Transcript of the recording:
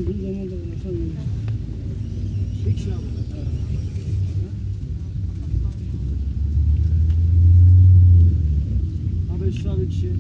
Uzun zamandır ulaşamıyorum. Bir kişi abi. Abi şu an bir kişi.